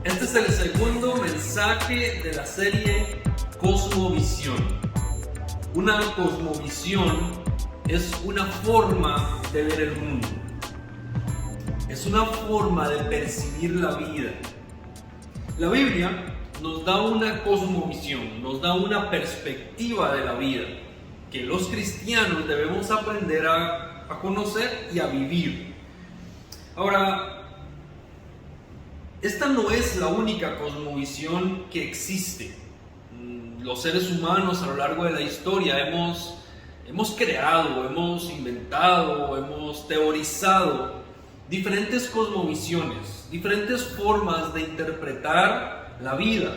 Este es el segundo mensaje de la serie Cosmovisión. Una cosmovisión es una forma de ver el mundo. Es una forma de percibir la vida. La Biblia nos da una cosmovisión, nos da una perspectiva de la vida que los cristianos debemos aprender a conocer y a vivir. Ahora, esta no es la única cosmovisión que existe. Los seres humanos a lo largo de la historia hemos creado, hemos inventado, hemos teorizado diferentes cosmovisiones, diferentes formas de interpretar la vida,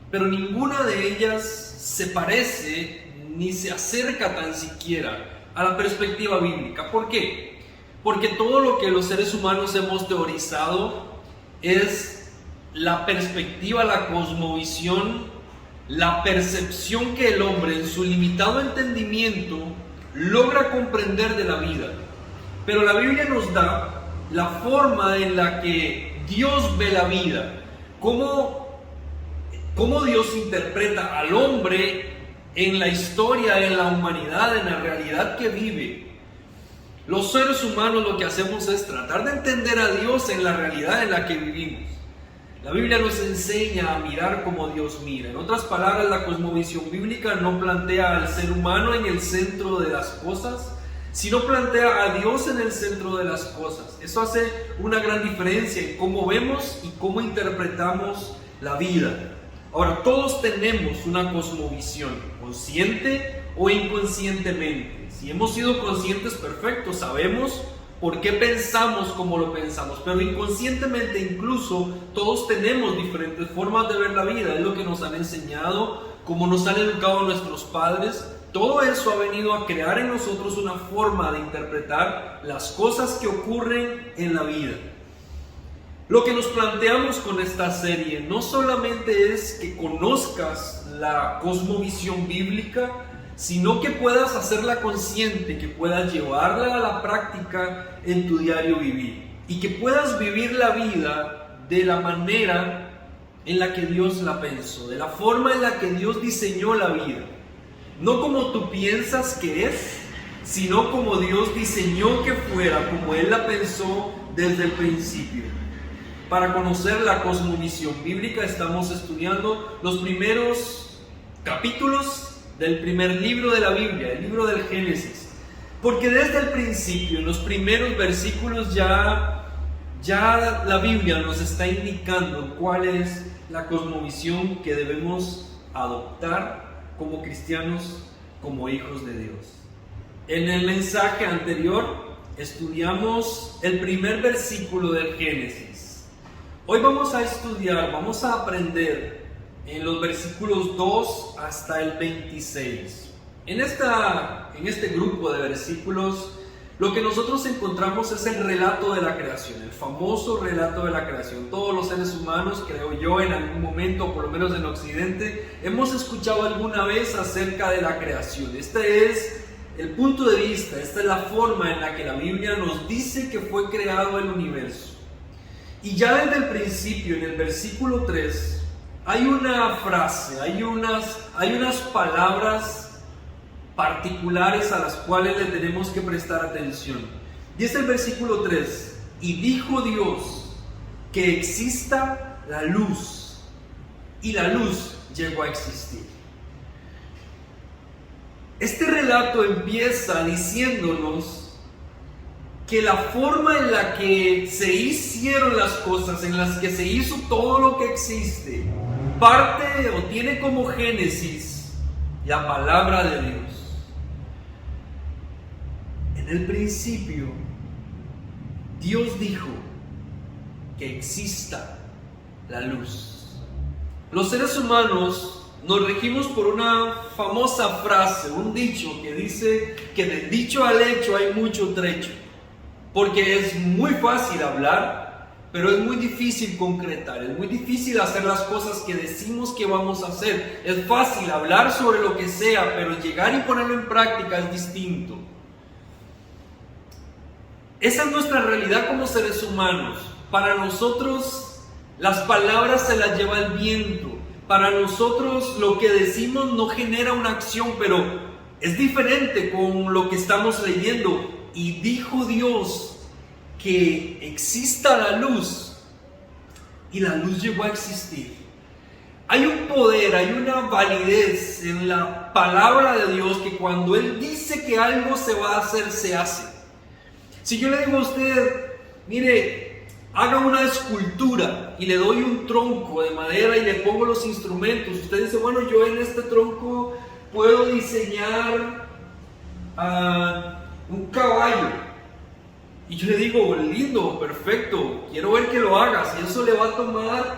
pero ninguna de ellas se parece ni se acerca tan siquiera a la perspectiva bíblica. ¿Por qué? Porque todo lo que los seres humanos hemos teorizado es la perspectiva, la cosmovisión, la percepción que el hombre en su limitado entendimiento logra comprender de la vida. Pero la Biblia nos da la forma en la que Dios ve la vida, cómo Dios interpreta al hombre en la historia, en la humanidad, en la realidad que vive. Los seres humanos lo que hacemos es tratar de entender a Dios en la realidad en la que vivimos. La Biblia nos enseña a mirar como Dios mira. En otras palabras, la cosmovisión bíblica no plantea al ser humano en el centro de las cosas, sino plantea a Dios en el centro de las cosas. Eso hace una gran diferencia en cómo vemos y cómo interpretamos la vida. Ahora, todos tenemos una cosmovisión, consciente o inconscientemente. Si hemos sido conscientes, perfecto, sabemos por qué pensamos como lo pensamos, pero inconscientemente incluso todos tenemos diferentes formas de ver la vida. Es lo que nos han enseñado, como nos han educado nuestros padres. Todo eso ha venido a crear en nosotros una forma de interpretar las cosas que ocurren en la vida. Lo que nos planteamos con esta serie no solamente es que conozcas la cosmovisión bíblica, sino que puedas hacerla consciente, que puedas llevarla a la práctica en tu diario vivir y que puedas vivir la vida de la manera en la que Dios la pensó, de la forma en la que Dios diseñó la vida. No como tú piensas que es, sino como Dios diseñó que fuera, como Él la pensó desde el principio. Para conocer la cosmovisión bíblica estamos estudiando los primeros capítulos del primer libro de la Biblia, el libro del Génesis. Porque desde el principio, en los primeros versículos, ya la Biblia nos está indicando cuál es la cosmovisión que debemos adoptar como cristianos, como hijos de Dios. En el mensaje anterior estudiamos el primer versículo del Génesis. Hoy vamos a aprender en los versículos 2 hasta el 26. En este grupo de versículos, lo que nosotros encontramos es el relato de la creación, el famoso relato de la creación. Todos los seres humanos, creo yo, en algún momento, por lo menos en Occidente, hemos escuchado alguna vez acerca de la creación. Este es el punto de vista, esta es la forma en la que la Biblia nos dice que fue creado el universo. Y ya desde el principio, en el versículo 3, hay una frase, hay unas palabras particulares a las cuales le tenemos que prestar atención. Y es el versículo 3. Y dijo Dios que exista la luz. Y la luz llegó a existir. Este relato empieza diciéndonos que la forma en la que se hicieron las cosas, en las que se hizo todo lo que existe, parte o tiene como génesis la palabra de Dios. En el principio, Dios dijo que exista la luz. Los seres humanos nos regimos por una famosa frase, un dicho que dice que del dicho al hecho hay mucho trecho. Porque es muy fácil hablar, pero es muy difícil concretar, es muy difícil hacer las cosas que decimos que vamos a hacer. Es fácil hablar sobre lo que sea, pero llegar y ponerlo en práctica es distinto. Esa es nuestra realidad como seres humanos. Para nosotros Las palabras se las lleva el viento. Para nosotros lo que decimos no genera una acción, pero es diferente con lo que estamos leyendo. Y dijo Dios que exista la luz, y la luz llegó a existir. Hay un poder, hay una validez en la palabra de Dios que cuando Él dice que algo se va a hacer, se hace. Si yo le digo a usted, mire, haga una escultura y le doy un tronco de madera y le pongo los instrumentos, usted dice, bueno, yo en este tronco puedo diseñar un caballo. Y yo le digo, lindo, perfecto, quiero ver que lo hagas. Y eso le va a tomar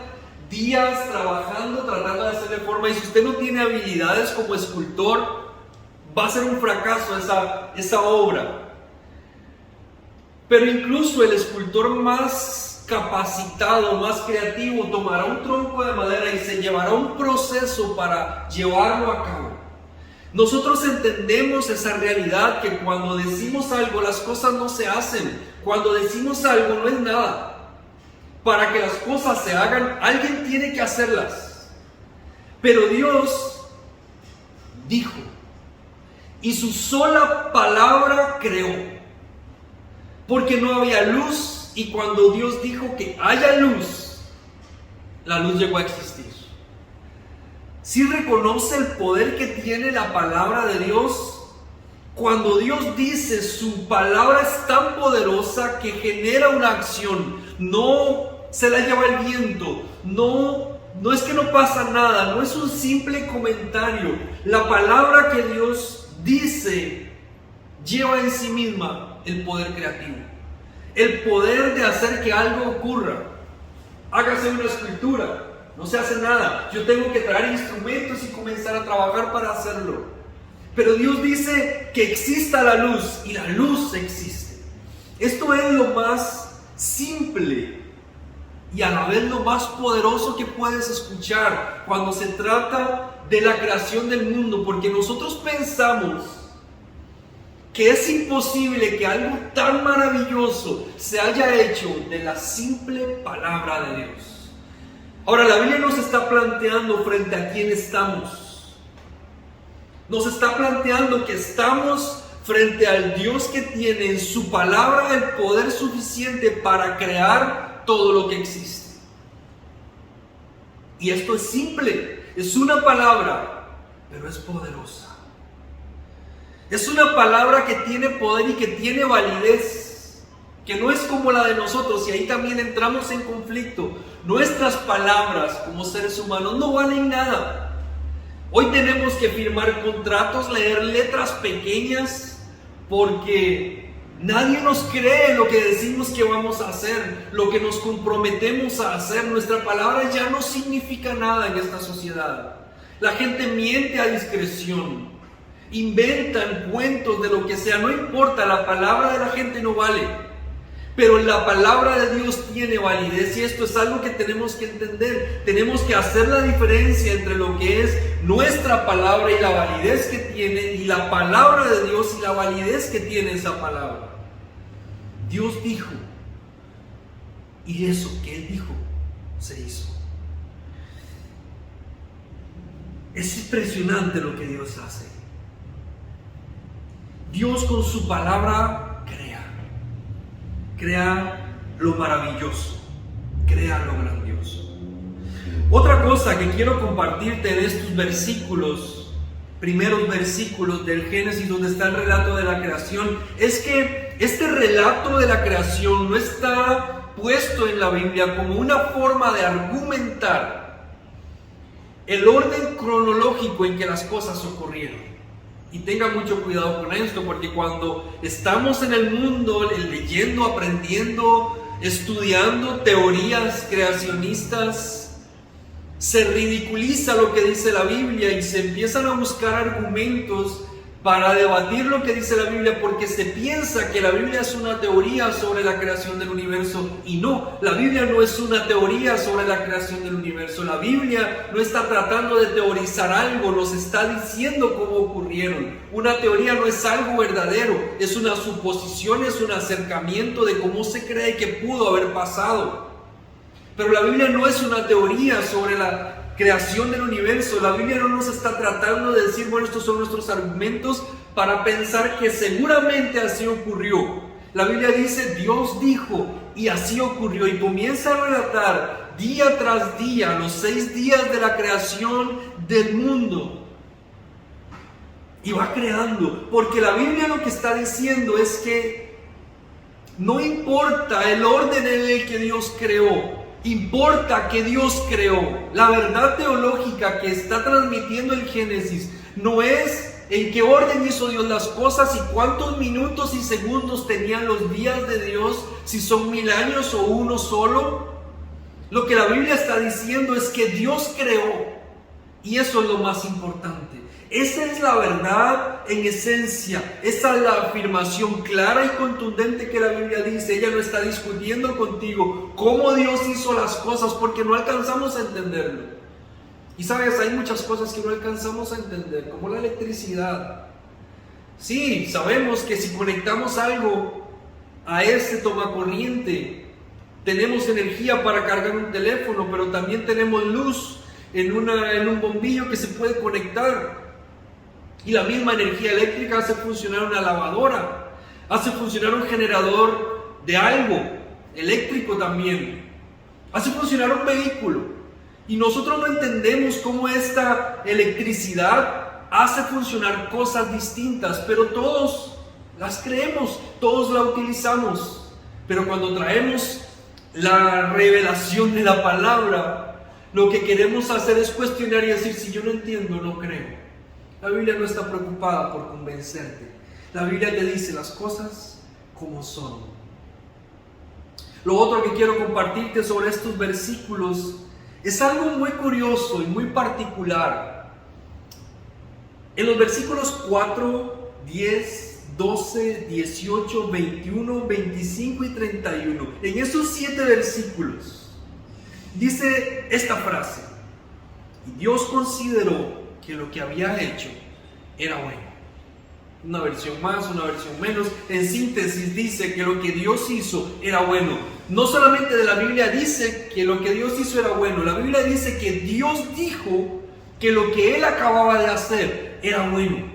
días trabajando, tratando de hacerle forma. Y si usted no tiene habilidades como escultor, va a ser un fracaso esa obra. Pero incluso el escultor más capacitado, más creativo, tomará un tronco de madera y se llevará un proceso para llevarlo a cabo. Nosotros entendemos esa realidad que cuando decimos algo, las cosas no se hacen. Cuando decimos algo, no es nada. Para que las cosas se hagan, alguien tiene que hacerlas. Pero Dios dijo, y su sola palabra creó. Porque no había luz, y cuando Dios dijo que haya luz, la luz llegó a existir. Si reconoce el poder que tiene la palabra de Dios, cuando Dios dice, su palabra es tan poderosa que genera una acción, no se la lleva el viento, no es que no pasa nada, no es un simple comentario. La palabra que Dios dice lleva en sí misma el poder creativo, el poder de hacer que algo ocurra. Hágase una escultura. No se hace nada. Yo tengo que traer instrumentos y comenzar a trabajar para hacerlo. Pero Dios dice que exista la luz y la luz existe. Esto es lo más simple y a la vez lo más poderoso que puedes escuchar cuando se trata de la creación del mundo. Porque nosotros pensamos que es imposible que algo tan maravilloso se haya hecho de la simple palabra de Dios. Ahora, la Biblia nos está planteando frente a quién estamos. Nos está planteando que estamos frente al Dios que tiene en su palabra el poder suficiente para crear todo lo que existe. Y esto es simple, es una palabra, pero es poderosa. Es una palabra que tiene poder y que tiene validez, que no es como la de nosotros, y ahí también entramos en conflicto. Nuestras palabras como seres humanos no valen nada. Hoy tenemos que firmar contratos, leer letras pequeñas, porque nadie nos cree lo que decimos que vamos a hacer, lo que nos comprometemos a hacer. Nuestra palabra ya no significa nada en esta sociedad. La gente miente a discreción, inventan cuentos de lo que sea, no importa, la palabra de la gente no vale. Pero la palabra de Dios tiene validez, y esto es algo que tenemos que entender. Tenemos que hacer la diferencia entre lo que es nuestra palabra y la validez que tiene, y la palabra de Dios y la validez que tiene esa palabra. Dios dijo, y eso que Él dijo se hizo. Es impresionante lo que Dios hace. Dios con su palabra crea lo maravilloso, crea lo grandioso. Otra cosa que quiero compartirte en estos versículos, primeros versículos del Génesis, donde está el relato de la creación, es que este relato de la creación no está puesto en la Biblia como una forma de argumentar el orden cronológico en que las cosas ocurrieron. Y tenga mucho cuidado con esto, porque cuando estamos en el mundo leyendo, aprendiendo, estudiando teorías creacionistas, se ridiculiza lo que dice la Biblia y se empiezan a buscar argumentos para debatir lo que dice la Biblia, porque se piensa que la Biblia es una teoría sobre la creación del universo, y no, la Biblia no es una teoría sobre la creación del universo. La Biblia no está tratando de teorizar algo, nos está diciendo cómo ocurrieron. Una teoría no es algo verdadero, es una suposición, es un acercamiento de cómo se cree que pudo haber pasado. Pero la Biblia no es una teoría sobre la creación del universo. La Biblia no nos está tratando de decir, bueno, estos son nuestros argumentos para pensar que seguramente así ocurrió. La Biblia dice, Dios dijo y así ocurrió, y comienza a relatar día tras día los 6 días de la creación del mundo. Y va creando, porque la Biblia lo que está diciendo es que no importa el orden en el que Dios creó, importa que Dios creó. La verdad teológica que está transmitiendo el Génesis no es en qué orden hizo Dios las cosas y cuántos minutos y segundos tenían los días de Dios, si son 1000 años o uno solo. Lo que la Biblia está diciendo es que Dios creó, y eso es lo más importante. Esa es la verdad en esencia. Esa es la afirmación clara y contundente que la Biblia dice. Ella no está discutiendo contigo cómo Dios hizo las cosas, porque no alcanzamos a entenderlo. Y sabes, hay muchas cosas que no alcanzamos a entender, como la electricidad. Sí, sabemos que si conectamos algo a este tomacorriente, tenemos energía para cargar un teléfono, pero también tenemos luz en un bombillo que se puede conectar. Y la misma energía eléctrica hace funcionar una lavadora, hace funcionar un generador de algo eléctrico también, hace funcionar un vehículo. Y nosotros no entendemos cómo esta electricidad hace funcionar cosas distintas, pero todos las creemos, todos la utilizamos. Pero cuando traemos la revelación de la palabra, lo que queremos hacer es cuestionar y decir, si yo no entiendo, no creo. La Biblia no está preocupada por convencerte. La Biblia te dice las cosas como son. Lo otro que quiero compartirte sobre estos versículos es algo muy curioso y muy particular. En los versículos 4, 10, 12, 18, 21, 25 y 31, en esos 7 versículos, dice esta frase: y Dios consideró que lo que había hecho era bueno. Una versión más, una versión menos. En síntesis dice que lo que Dios hizo era bueno. No solamente de la Biblia dice que lo que Dios hizo era bueno. La Biblia dice que Dios dijo que lo que Él acababa de hacer era bueno.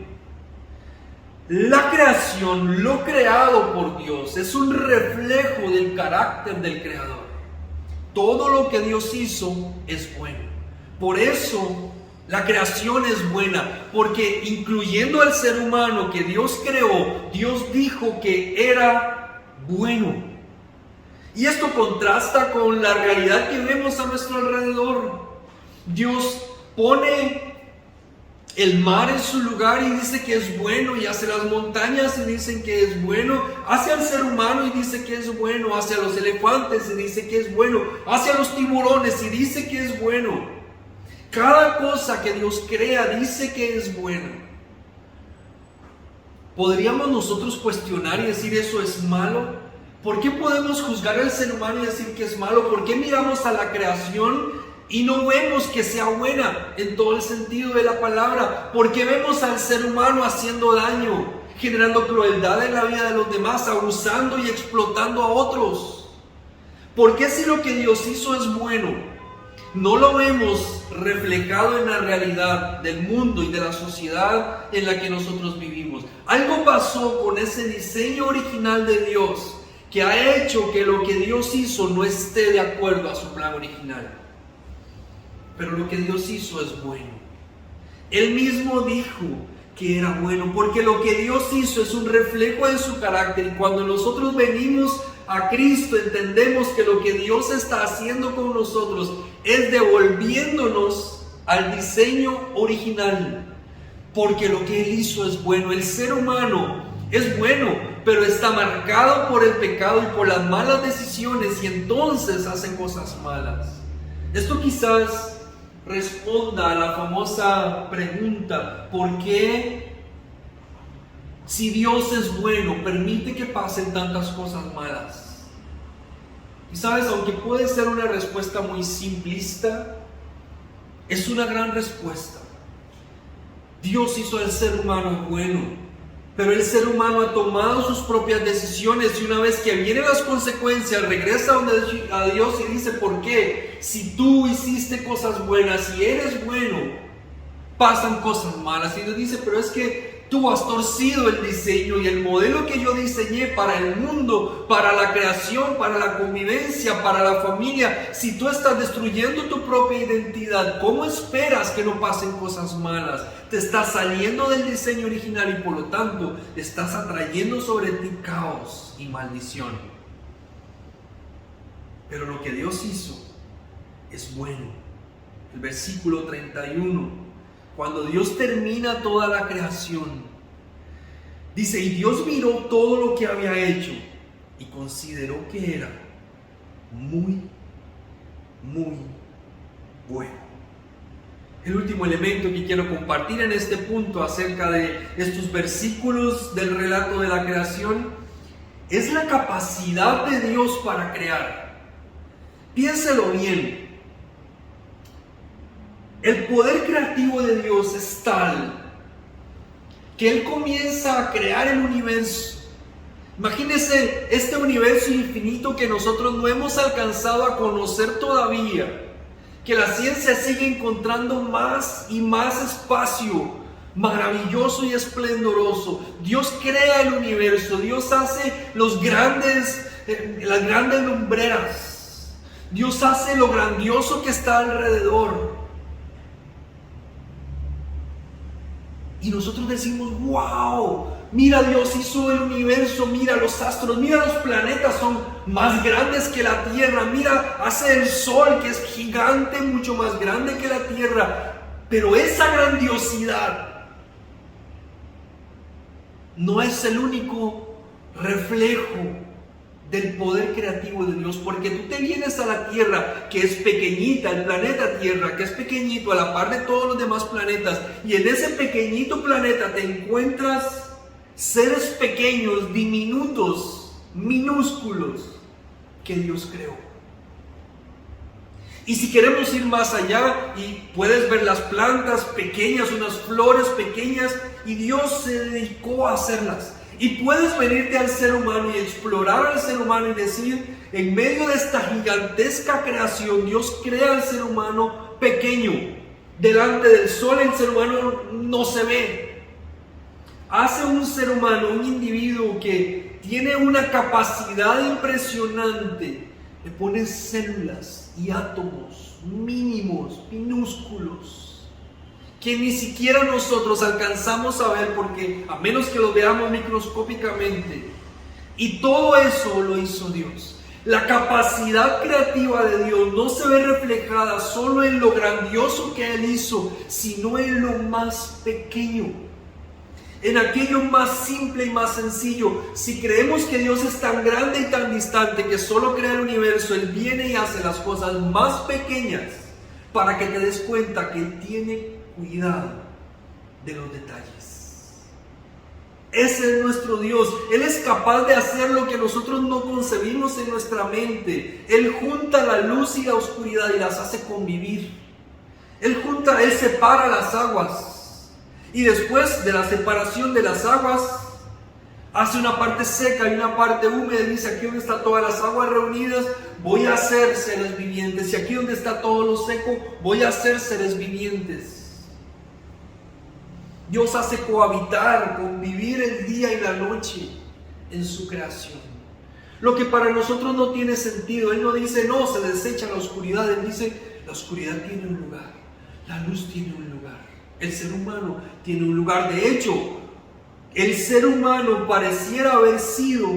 La creación, lo creado por Dios, es un reflejo del carácter del Creador. Todo lo que Dios hizo es bueno. Por eso la creación es buena, porque incluyendo al ser humano que Dios creó, Dios dijo que era bueno. Y esto contrasta con la realidad que vemos a nuestro alrededor. Dios pone el mar en su lugar y dice que es bueno, y hace las montañas y dicen que es bueno, hace al ser humano y dice que es bueno, hace a los elefantes y dice que es bueno, hace a los tiburones y dice que es bueno. Cada cosa que Dios crea dice que es buena. ¿Podríamos nosotros cuestionar y decir eso es malo? ¿Por qué podemos juzgar al ser humano y decir que es malo? ¿Por qué miramos a la creación y no vemos que sea buena en todo el sentido de la palabra? ¿Por qué vemos al ser humano haciendo daño, generando crueldad en la vida de los demás, abusando y explotando a otros? ¿Por qué si lo que Dios hizo es bueno, no lo vemos reflejado en la realidad del mundo y de la sociedad en la que nosotros vivimos? Algo pasó con ese diseño original de Dios que ha hecho que lo que Dios hizo no esté de acuerdo a su plan original. Pero lo que Dios hizo es bueno. Él mismo dijo que era bueno, porque lo que Dios hizo es un reflejo de su carácter. Y cuando nosotros venimos a Cristo, entendemos que lo que Dios está haciendo con nosotros es devolviéndonos al diseño original, porque lo que Él hizo es bueno. El ser humano es bueno, pero está marcado por el pecado y por las malas decisiones, y entonces hace cosas malas. Esto quizás responda a la famosa pregunta: ¿por qué, si Dios es bueno, permite que pasen tantas cosas malas? Y sabes, aunque puede ser una respuesta muy simplista, es una gran respuesta. Dios hizo al ser humano bueno, Pero el ser humano ha tomado sus propias decisiones y una vez que vienen las consecuencias, regresa a Dios y dice: ¿por qué? Si tú hiciste cosas buenas y eres bueno, pasan cosas malas. Y Dios dice: pero es que tú has torcido el diseño y el modelo que yo diseñé para el mundo, para la creación, para la convivencia, para la familia. Si tú estás destruyendo tu propia identidad, ¿cómo esperas que no pasen cosas malas? Te estás saliendo del diseño original y por lo tanto estás atrayendo sobre ti caos y maldición. Pero lo que Dios hizo es bueno. El versículo 31. Cuando Dios termina toda la creación, dice: y Dios miró todo lo que había hecho y consideró que era muy, muy bueno. El último elemento que quiero compartir en este punto acerca de estos versículos del relato de la creación es la capacidad de Dios para crear. Piénselo bien. El poder creativo de Dios es tal que Él comienza a crear el universo. Imagínense este universo infinito que nosotros no hemos alcanzado a conocer todavía, que la ciencia sigue encontrando más y más espacio maravilloso y esplendoroso. Dios crea el universo, Dios hace las grandes lumbreras, Dios hace lo grandioso que está alrededor. Y nosotros decimos: wow, mira, Dios hizo el universo, mira los astros, mira los planetas, son más grandes que la Tierra, mira, hace el sol que es gigante, mucho más grande que la Tierra. Pero esa grandiosidad no es el único reflejo del poder creativo de Dios, porque tú te vienes a la Tierra, que es pequeñita, el planeta Tierra, que es pequeñito a la par de todos los demás planetas, y en ese pequeñito planeta te encuentras seres pequeños, diminutos, minúsculos, que Dios creó. Y si queremos ir más allá, y puedes ver las plantas pequeñas, unas flores pequeñas, y Dios se dedicó a hacerlas. Y puedes venirte al ser humano y explorar al ser humano y decir: en medio de esta gigantesca creación, Dios crea al ser humano pequeño. Delante del sol el ser humano no se ve. Hace un ser humano, un individuo que tiene una capacidad impresionante. Le pone células y átomos mínimos, minúsculos, que ni siquiera nosotros alcanzamos a ver, porque a menos que lo veamos microscópicamente. Y todo eso lo hizo Dios. La capacidad creativa de Dios no se ve reflejada solo en lo grandioso que Él hizo, sino en lo más pequeño, en aquello más simple y más sencillo. Si creemos que Dios es tan grande y tan distante que solo crea el universo, Él viene y hace las cosas más pequeñas para que te des cuenta que Él tiene cuidado de los detalles. Ese es nuestro Dios. Él es capaz de hacer lo que nosotros no concebimos en nuestra mente. Él junta la luz y la oscuridad y las hace convivir. Él separa las aguas. Y después de la separación de las aguas, hace una parte seca y una parte húmeda. Y dice: aquí donde están todas las aguas reunidas, voy a hacer seres vivientes. Y aquí donde está todo lo seco, voy a hacer seres vivientes. Dios hace cohabitar, convivir el día y la noche en su creación. Lo que para nosotros no tiene sentido. Él no dice: no, se desecha la oscuridad. Él dice: la oscuridad tiene un lugar, la luz tiene un lugar, el ser humano tiene un lugar. De hecho, el ser humano pareciera haber sido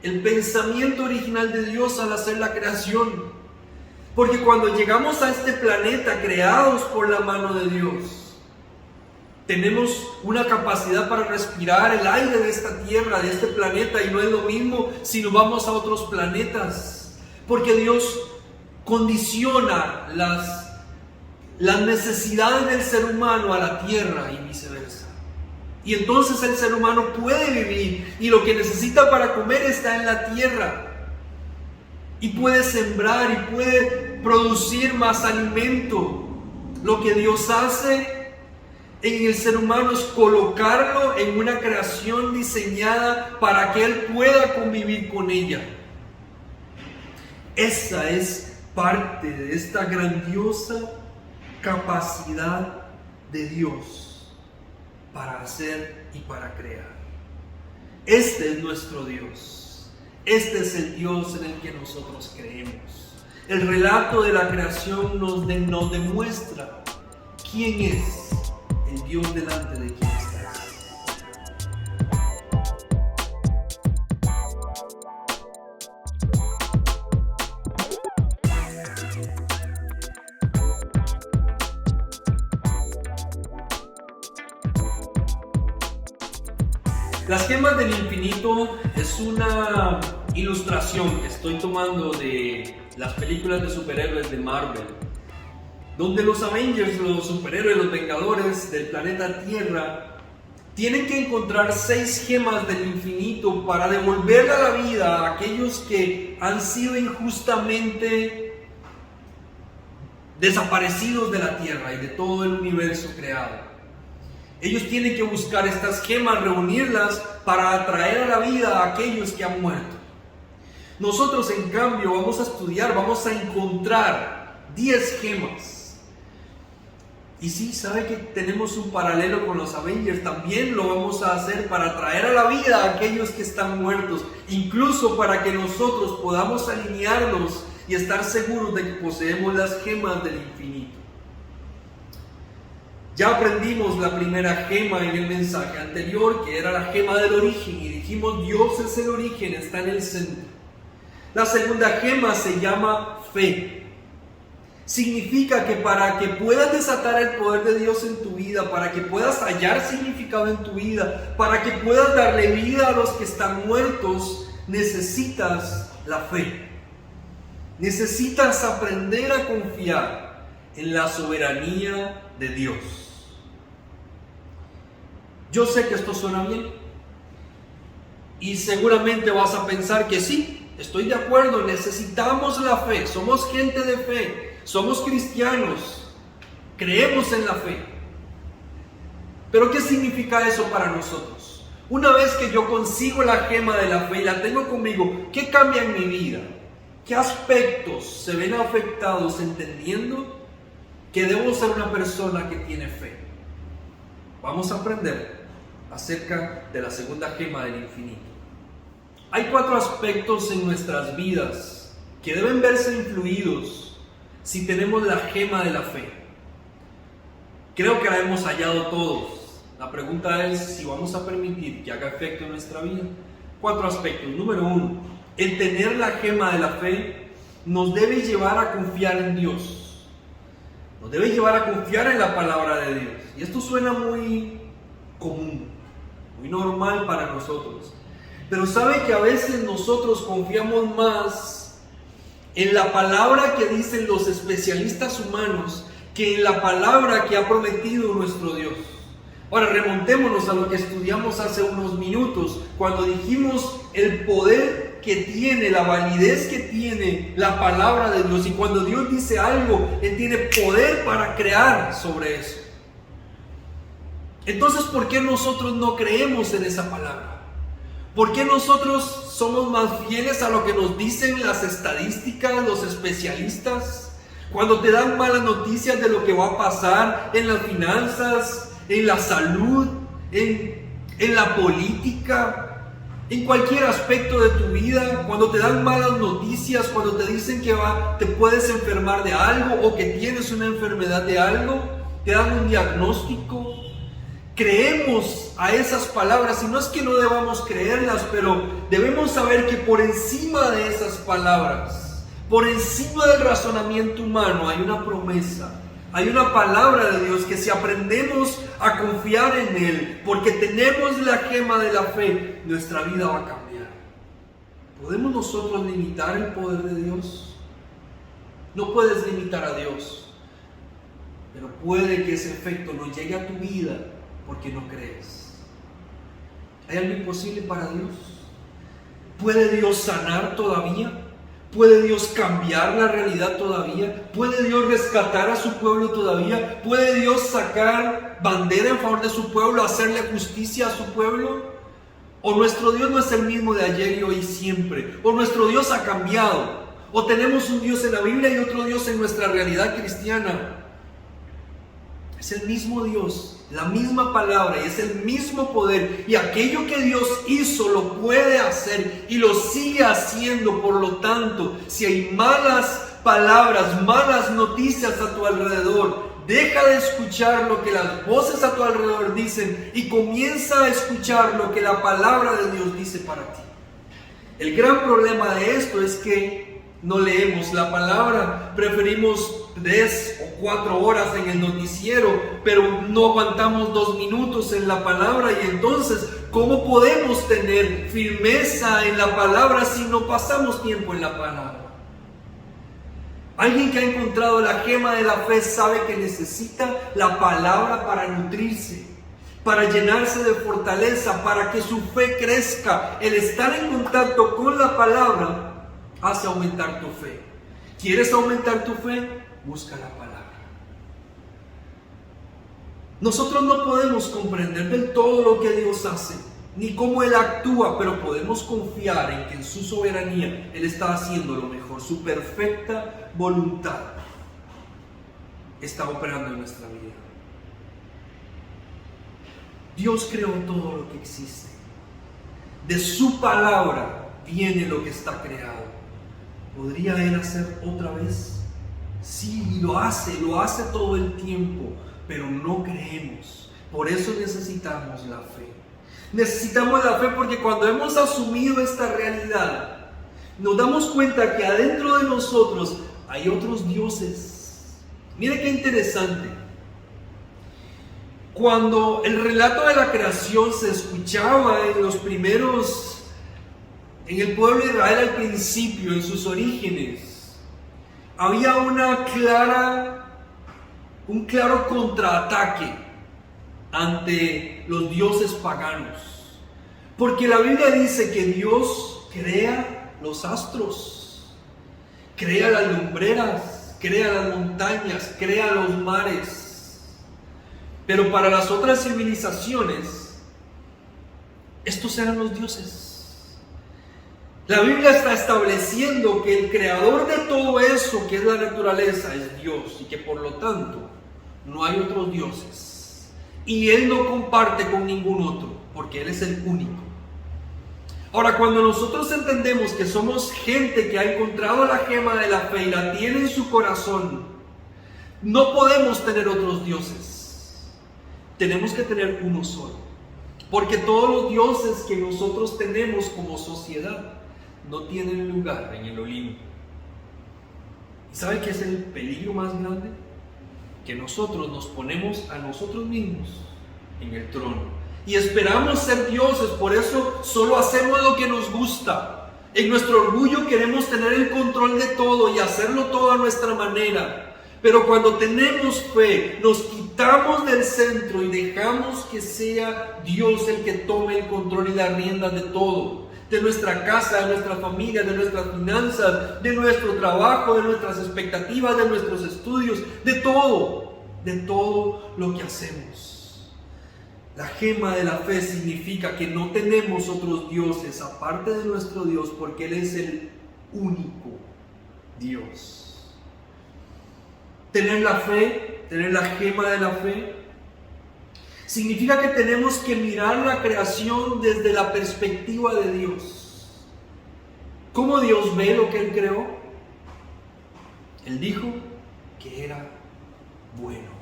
el pensamiento original de Dios al hacer la creación. Porque cuando llegamos a este planeta creados por la mano de Dios, tenemos una capacidad para respirar el aire de esta tierra, de este planeta, y no es lo mismo si nos vamos a otros planetas, porque Dios condiciona las necesidades del ser humano a la tierra y viceversa. Y entonces el ser humano puede vivir, y lo que necesita para comer está en la tierra, y puede sembrar y puede producir más alimento. Lo que Dios hace en el ser humano es colocarlo en una creación diseñada para que Él pueda convivir con ella. Esa es parte de esta grandiosa capacidad de Dios para hacer y para crear. Este es nuestro Dios. Este es el Dios en el que nosotros creemos. El relato de la creación nos demuestra quién es el Dios delante de quien está. Las gemas del infinito es una ilustración que estoy tomando de las películas de superhéroes de Marvel, donde los Avengers, los superhéroes, los vengadores del planeta Tierra, tienen que encontrar 6 gemas del infinito para devolverle a la vida a aquellos que han sido injustamente desaparecidos de la Tierra y de todo el universo creado. Ellos tienen que buscar estas gemas, reunirlas para atraer a la vida a aquellos que han muerto. Nosotros, en cambio, vamos a estudiar, vamos a encontrar 10 gemas. Y sí, sabe que tenemos un paralelo con los Avengers. También lo vamos a hacer para traer a la vida a aquellos que están muertos, incluso para que nosotros podamos alinearnos y estar seguros de que poseemos las gemas del infinito. Ya aprendimos la primera gema en el mensaje anterior, que era la gema del origen, y dijimos: Dios es el origen, está en el centro. La segunda gema se llama fe. Significa que para que puedas desatar el poder de Dios en tu vida, para que puedas hallar significado en tu vida, para que puedas darle vida a los que están muertos, necesitas la fe. Necesitas aprender a confiar en la soberanía de Dios. Yo sé que esto suena bien y seguramente vas a pensar que sí, estoy de acuerdo, necesitamos la fe, somos gente de fe, somos cristianos, creemos en la fe. Pero ¿qué significa eso para nosotros? Una vez que yo consigo la gema de la fe y la tengo conmigo, ¿qué cambia en mi vida? ¿Qué aspectos se ven afectados entendiendo que debo ser una persona que tiene fe? Vamos a aprender acerca de la segunda gema del infinito. Hay 4 aspectos en nuestras vidas que deben verse influidos si tenemos la gema de la fe. Creo que la hemos hallado todos. La pregunta es si vamos a permitir que haga efecto en nuestra vida. 4 aspectos. Número 1, el tener la gema de la fe nos debe llevar a confiar en Dios. Nos debe llevar a confiar en la palabra de Dios. Y esto suena muy común, muy normal para nosotros. Pero sabe que a veces nosotros confiamos más en la palabra que dicen los especialistas humanos que en la palabra que ha prometido nuestro Dios. Ahora remontémonos a lo que estudiamos hace unos minutos, cuando dijimos el poder que tiene, la validez que tiene la palabra de Dios. Y cuando Dios dice algo, Él tiene poder para crear sobre eso. Entonces, ¿por qué nosotros no creemos en esa palabra? ¿Por qué nosotros somos más fieles a lo que nos dicen las estadísticas, los especialistas? Cuando te dan malas noticias de lo que va a pasar en las finanzas, en la salud, en la política, en cualquier aspecto de tu vida, cuando te dan malas noticias, cuando te dicen que te puedes enfermar de algo o que tienes una enfermedad de algo, te dan un diagnóstico. Creemos a esas palabras, y no es que no debamos creerlas, pero debemos saber que por encima de esas palabras, por encima del razonamiento humano, hay una promesa, hay una palabra de Dios que si aprendemos a confiar en Él, porque tenemos la gema de la fe, nuestra vida va a cambiar. ¿Podemos nosotros limitar el poder de Dios? No puedes limitar a Dios, pero puede que ese efecto no llegue a tu vida porque no crees. ¿Hay algo imposible para Dios? ¿Puede Dios sanar todavía? ¿Puede Dios cambiar la realidad todavía? ¿Puede Dios rescatar a su pueblo todavía? ¿Puede Dios sacar bandera en favor de su pueblo, hacerle justicia a su pueblo? ¿O nuestro Dios no es el mismo de ayer y hoy y siempre? ¿O nuestro Dios ha cambiado? ¿O tenemos un Dios en la Biblia y otro Dios en nuestra realidad cristiana? Es el mismo Dios, la misma palabra y es el mismo poder. Y aquello que Dios hizo lo puede hacer y lo sigue haciendo. Por lo tanto, si hay malas palabras, malas noticias a tu alrededor, deja de escuchar lo que las voces a tu alrededor dicen y comienza a escuchar lo que la palabra de Dios dice para ti. El gran problema de esto es que no leemos la palabra, preferimos 3 o 4 horas en el noticiero, pero no aguantamos 2 minutos en la palabra. Y entonces, ¿cómo podemos tener firmeza en la palabra si no pasamos tiempo en la palabra? Alguien que ha encontrado la gema de la fe sabe que necesita la palabra para nutrirse, para llenarse de fortaleza, para que su fe crezca. El estar en contacto con la palabra hace aumentar tu fe. ¿Quieres aumentar tu fe? Busca la palabra. Nosotros no podemos comprender del todo lo que Dios hace, ni cómo Él actúa, pero podemos confiar en que en su soberanía Él está haciendo lo mejor. Su perfecta voluntad está operando en nuestra vida. Dios creó todo lo que existe. De su palabra viene lo que está creado. ¿Podría Él hacer otra vez? Sí, lo hace todo el tiempo, pero no creemos. Por eso necesitamos la fe. Necesitamos la fe porque cuando hemos asumido esta realidad, nos damos cuenta que adentro de nosotros hay otros dioses. Mire qué interesante. Cuando el relato de la creación se escuchaba en los primeros, en el pueblo de Israel al principio, en sus orígenes, había un claro contraataque ante los dioses paganos. Porque la Biblia dice que Dios crea los astros, crea las lumbreras, crea las montañas, crea los mares. Pero para las otras civilizaciones, estos eran los dioses. La Biblia está estableciendo que el creador de todo eso que es la naturaleza es Dios y que por lo tanto no hay otros dioses. Y Él no comparte con ningún otro porque Él es el único. Ahora, cuando nosotros entendemos que somos gente que ha encontrado la gema de la fe y la tiene en su corazón, no podemos tener otros dioses. Tenemos que tener uno solo. Porque todos los dioses que nosotros tenemos como sociedad no tienen lugar en el Olimpo. ¿Y sabe qué es el peligro más grande? Que nosotros nos ponemos a nosotros mismos en el trono y esperamos ser dioses. Por eso solo hacemos lo que nos gusta. En nuestro orgullo queremos tener el control de todo y hacerlo todo a nuestra manera. Pero cuando tenemos fe, nos quitamos del centro y dejamos que sea Dios el que tome el control y las riendas de todo. De nuestra casa, de nuestra familia, de nuestras finanzas, de nuestro trabajo, de nuestras expectativas, de nuestros estudios, de todo lo que hacemos. La gema de la fe significa que no tenemos otros dioses aparte de nuestro Dios, porque Él es el único Dios. Tener la fe, tener la gema de la fe, significa que tenemos que mirar la creación desde la perspectiva de Dios. ¿Cómo Dios ve lo que Él creó? Él dijo que era bueno.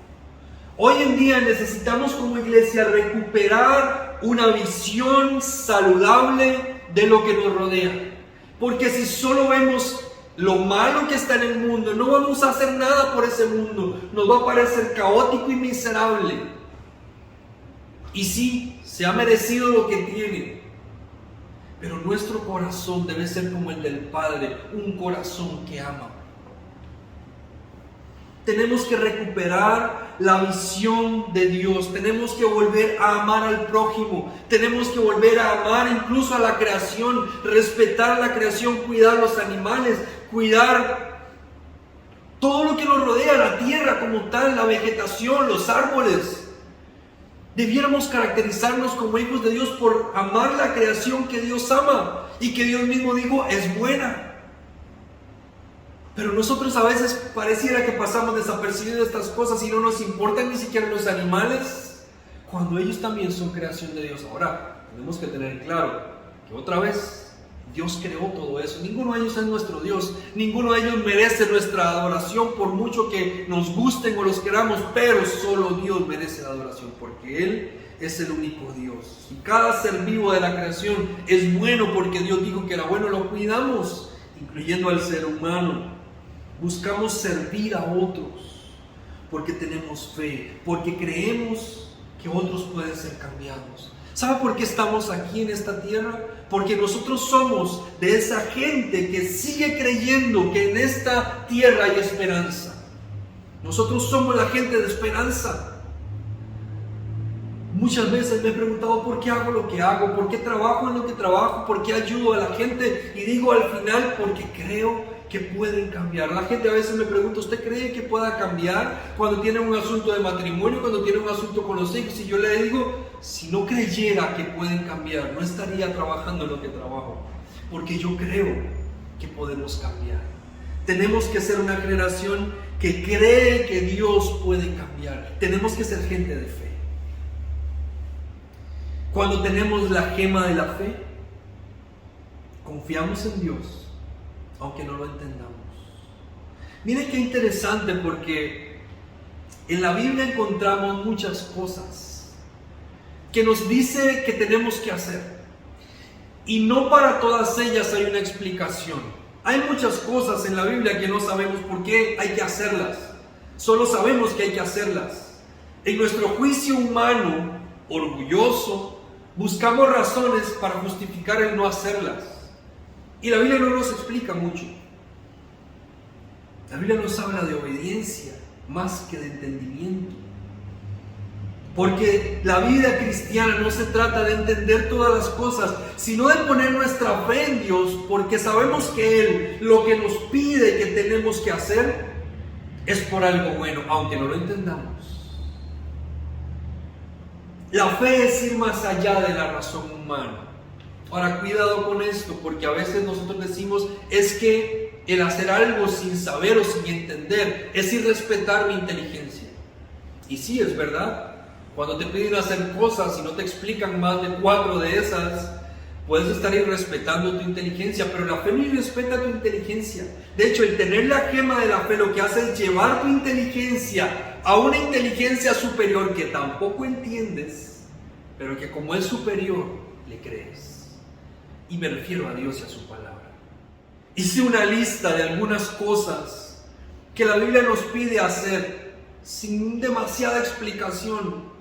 Hoy en día necesitamos como iglesia recuperar una visión saludable de lo que nos rodea. Porque si solo vemos lo malo que está en el mundo, no vamos a hacer nada por ese mundo. Nos va a parecer caótico y miserable. Y sí, se ha merecido lo que tiene. Pero nuestro corazón debe ser como el del Padre, un corazón que ama. Tenemos que recuperar la visión de Dios. Tenemos que volver a amar al prójimo. Tenemos que volver a amar incluso a la creación, respetar la creación, cuidar los animales, cuidar todo lo que nos rodea, la tierra como tal, la vegetación, los árboles. Debiéramos caracterizarnos como hijos de Dios por amar la creación que Dios ama y que Dios mismo dijo es buena. Pero nosotros a veces pareciera que pasamos desapercibidos estas cosas y no nos importan ni siquiera los animales, cuando ellos también son creación de Dios. Ahora, tenemos que tener claro que otra vez Dios creó todo eso. Ninguno de ellos es nuestro Dios, ninguno de ellos merece nuestra adoración por mucho que nos gusten o los queramos, pero solo Dios merece la adoración porque Él es el único Dios. Y cada ser vivo de la creación es bueno porque Dios dijo que era bueno, lo cuidamos, incluyendo al ser humano. Buscamos servir a otros porque tenemos fe, porque creemos que otros pueden ser cambiados. ¿Sabe por qué estamos aquí en esta tierra? Porque nosotros somos de esa gente que sigue creyendo que en esta tierra hay esperanza. Nosotros somos la gente de esperanza. Muchas veces me he preguntado por qué hago lo que hago, por qué trabajo en lo que trabajo, por qué ayudo a la gente, y digo al final porque creo que pueden cambiar. La gente a veces me pregunta, ¿usted cree que pueda cambiar cuando tiene un asunto de matrimonio, cuando tiene un asunto con los hijos? Y yo le digo, si no creyera que pueden cambiar, no estaría trabajando en lo que trabajo, porque yo creo que podemos cambiar. Tenemos que ser una generación que cree que Dios puede cambiar. Tenemos que ser gente de fe. Cuando tenemos la gema de la fe, confiamos en Dios aunque no lo entendamos. Miren qué interesante, porque en la Biblia encontramos muchas cosas que nos dice que tenemos que hacer, y no para todas ellas hay una explicación. Hay muchas cosas en la Biblia que no sabemos por qué hay que hacerlas, solo sabemos que hay que hacerlas. En nuestro juicio humano orgulloso buscamos razones para justificar el no hacerlas. Y la Biblia no nos explica mucho. La Biblia nos habla de obediencia más que de entendimiento. Porque la vida cristiana no se trata de entender todas las cosas, sino de poner nuestra fe en Dios, porque sabemos que Él lo que nos pide que tenemos que hacer es por algo bueno, aunque no lo entendamos. La fe es ir más allá de la razón humana. Ahora, cuidado con esto, porque a veces nosotros decimos, es que el hacer algo sin saber o sin entender es irrespetar mi inteligencia. Y sí, es verdad. Cuando te piden hacer cosas y no te explican más de 4 de esas, puedes estar irrespetando tu inteligencia, pero la fe no irrespeta tu inteligencia. De hecho, el tener la gema de la fe lo que hace es llevar tu inteligencia a una inteligencia superior que tampoco entiendes, pero que como es superior, le crees. Y me refiero a Dios y a su palabra. Hice una lista de algunas cosas que la Biblia nos pide hacer sin demasiada explicación.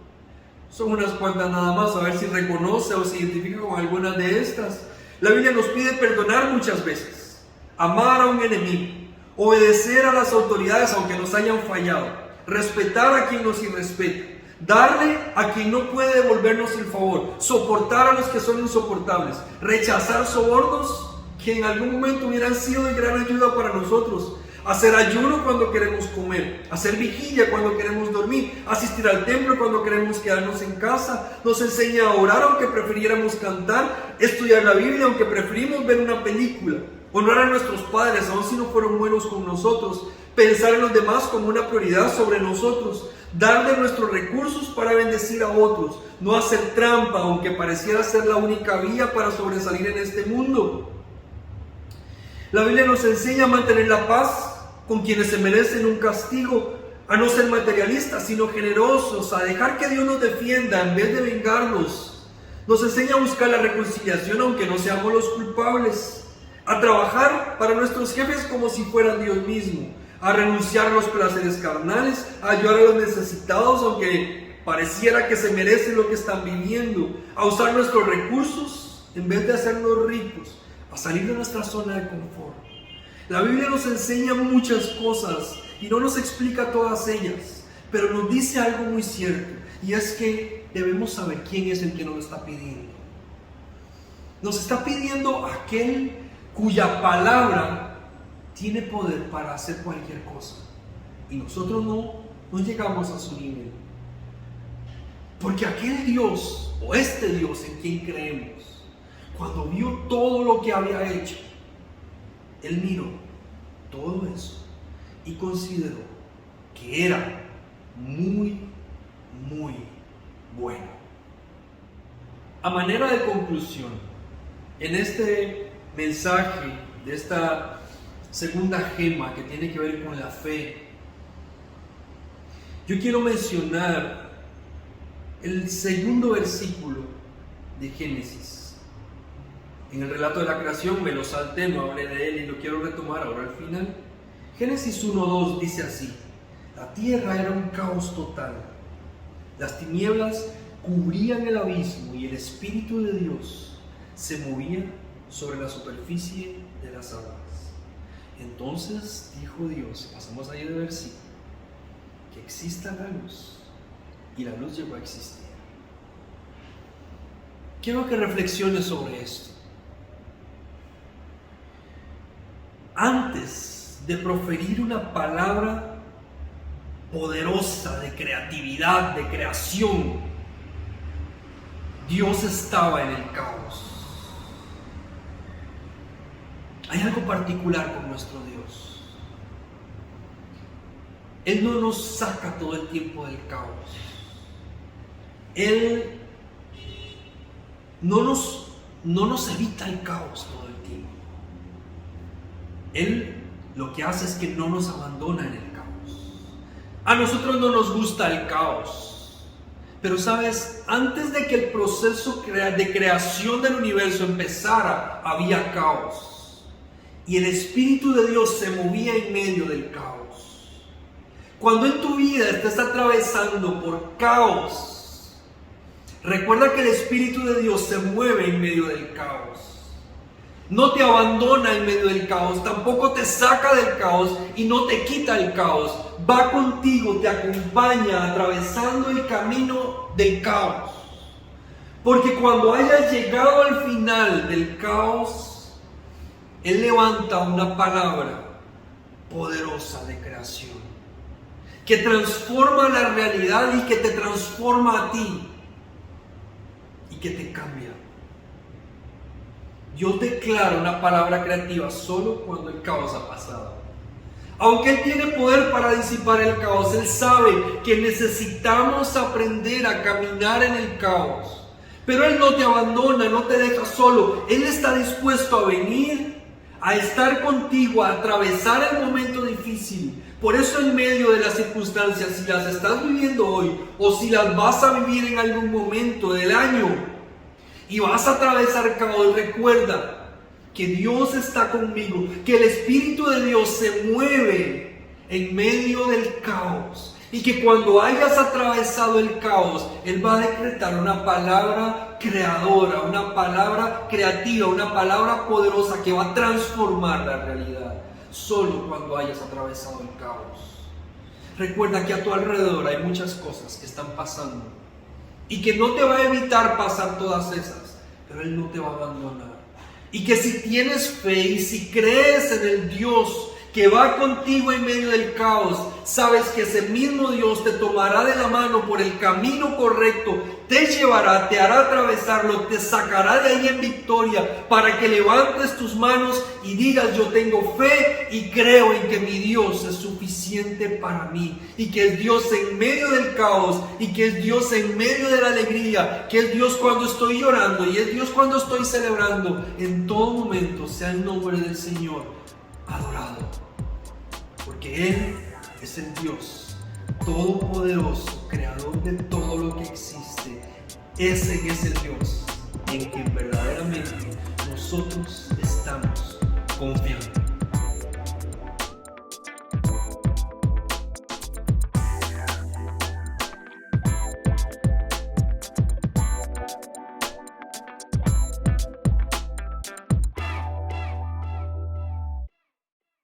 Son unas cuantas nada más, a ver si reconoce o se identifica con algunas de estas. La Biblia nos pide perdonar muchas veces, amar a un enemigo, obedecer a las autoridades aunque nos hayan fallado, respetar a quien nos irrespeta, darle a quien no puede devolvernos el favor, soportar a los que son insoportables, rechazar sobornos que en algún momento hubieran sido de gran ayuda para nosotros, hacer ayuno cuando queremos comer, hacer vigilia cuando queremos dormir, asistir al templo cuando queremos quedarnos en casa. Nos enseña a orar aunque prefiriéramos cantar, estudiar la Biblia aunque preferimos ver una película, honrar a nuestros padres aun si no fueron buenos con nosotros, pensar en los demás como una prioridad sobre nosotros, dar de nuestros recursos para bendecir a otros, no hacer trampa aunque pareciera ser la única vía para sobresalir en este mundo. La Biblia nos enseña a mantener la paz con quienes se merecen un castigo, a no ser materialistas sino generosos, a dejar que Dios nos defienda en vez de vengarnos. Nos enseña a buscar la reconciliación aunque no seamos los culpables, a trabajar para nuestros jefes como si fueran Dios mismo, a renunciar a los placeres carnales, a ayudar a los necesitados aunque pareciera que se merecen lo que están viviendo, a usar nuestros recursos en vez de hacernos ricos, a salir de nuestra zona de confort. La Biblia nos enseña muchas cosas y no nos explica todas ellas, pero nos dice algo muy cierto, y es que debemos saber quién es el que nos lo está pidiendo. Nos está pidiendo aquel cuya palabra tiene poder para hacer cualquier cosa. Y nosotros no llegamos a su nivel. Porque aquel Dios, o este Dios en quien creemos, cuando vio todo lo que había hecho, Él miró todo eso y consideró que era muy, muy bueno. A manera de conclusión, en este mensaje de esta segunda gema que tiene que ver con la fe, yo quiero mencionar el segundo versículo de Génesis. En el relato de la creación me lo salté, no hablé de él y lo quiero retomar ahora al final. Génesis 1:2 dice así: la tierra era un caos total, las tinieblas cubrían el abismo y el Espíritu de Dios se movía sobre la superficie de las aguas. Entonces dijo Dios, pasamos ahí de versículo, que exista la luz, y la luz llegó a existir. Quiero que reflexiones sobre esto. Antes de proferir una palabra poderosa de creatividad, de creación, Dios estaba en el caos. Hay algo particular con nuestro Dios. Él no nos saca todo el tiempo del caos. Él no nos evita el caos todo el tiempo. Él lo que hace es que no nos abandona en el caos. A nosotros no nos gusta el caos. Pero sabes, antes de que el proceso de creación del universo empezara, había caos. Y el Espíritu de Dios se movía en medio del caos. Cuando en tu vida estés atravesando por caos, recuerda que el Espíritu de Dios se mueve en medio del caos. No te abandona en medio del caos, tampoco te saca del caos y no te quita el caos. Va contigo, te acompaña atravesando el camino del caos. Porque cuando hayas llegado al final del caos, Él levanta una palabra poderosa de creación que transforma la realidad y que te transforma a ti y que te cambia. Yo declaro una palabra creativa solo cuando el caos ha pasado. Aunque Él tiene poder para disipar el caos, Él sabe que necesitamos aprender a caminar en el caos. Pero Él no te abandona, no te deja solo. Él está dispuesto a venir, a estar contigo, a atravesar el momento difícil. Por eso en medio de las circunstancias, si las estás viviendo hoy o si las vas a vivir en algún momento del año y vas a atravesar caos, recuerda que Dios está conmigo, que el Espíritu de Dios se mueve en medio del caos y que cuando hayas atravesado el caos, Él va a decretar una palabra creadora, una palabra creativa, una palabra poderosa que va a transformar la realidad, solo cuando hayas atravesado el caos. Recuerda que a tu alrededor hay muchas cosas que están pasando y que no te va a evitar pasar todas esas, pero Él no te va a abandonar. Y que si tienes fe y si crees en el Dios que va contigo en medio del caos, sabes que ese mismo Dios te tomará de la mano por el camino correcto, te llevará, te hará atravesarlo, te sacará de ahí en victoria para que levantes tus manos y digas: yo tengo fe y creo en que mi Dios es suficiente para mí, y que es Dios en medio del caos, y que es Dios en medio de la alegría, que es Dios cuando estoy llorando y es Dios cuando estoy celebrando. En todo momento sea el nombre del Señor adorado, porque Él es el Dios todopoderoso, creador de todo lo que existe. Ese es el Dios en quien verdaderamente nosotros estamos confiando.